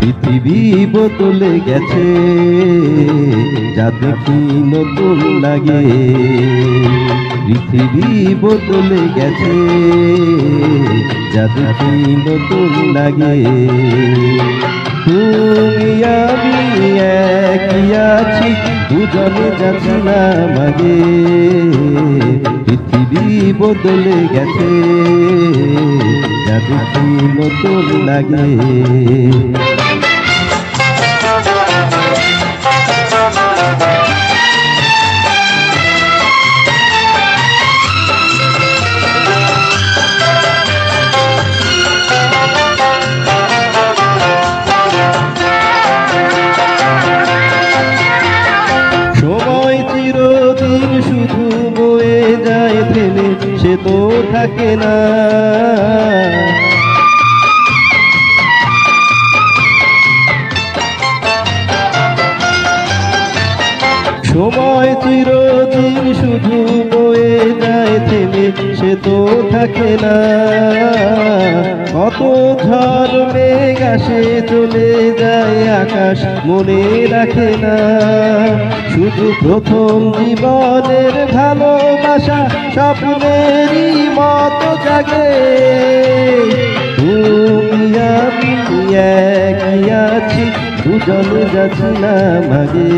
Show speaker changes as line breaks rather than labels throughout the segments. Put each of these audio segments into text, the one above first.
পৃথিবী বদলে গেছে, যা দেখি নতুন লাগে। পৃথিবী বদলে গেছে, যা দেখি নতুন লাগে। তুমি আমি একই আছি, দুজনে যাচ্ছি না মাগে। পৃথিবী বদলে গেছে, যা দেখি নতুন লাগে। শুধু বয়ে যায় থেমে, সে তো থাকে না। সময় চিরদিন শুধু বয়ে যায় থেমে, সে তো থাকে না। কত ঝড় মেঘ আসে চলে যায়, আকাশ মনে রাখে না। শুধু প্রথম জীবনের ভালোবাসা স্বপ্নেরই মতো জাগে। তুমি আমি একই আছি, দুজনে যাচ্ছি না মাগে।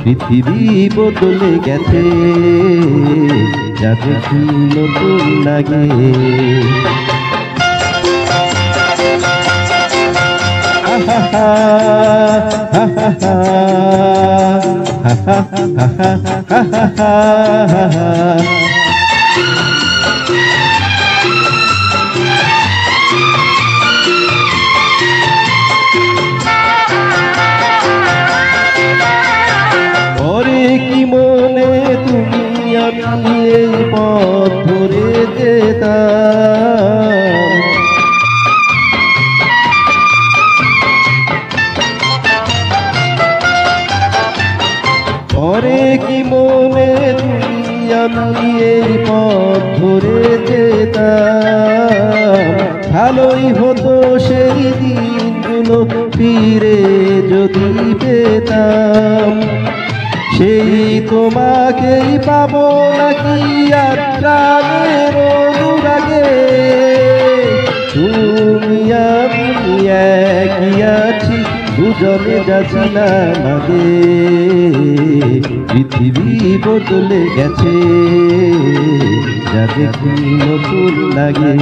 পৃথিবী বদলে গেছে, যা দেখি নতুন লাগে। পরে কি মনে তুমি আমি এই পথ ধরে যেতাম। পরে কি মনে তুমি আমি এই পথ ধরে যেতাম। ভালোই হতো সেই দিনগুলো ফিরে যদি পেতাম। সেই তোমাকেই পাবো নাকি আর প্রাণের অনুরাগে। তুমি আমি একই আছি, দুজনে যাচ্ছি না মাগে। পৃথিবী বদলে গেছে, যা দেখি নতুন লাগে।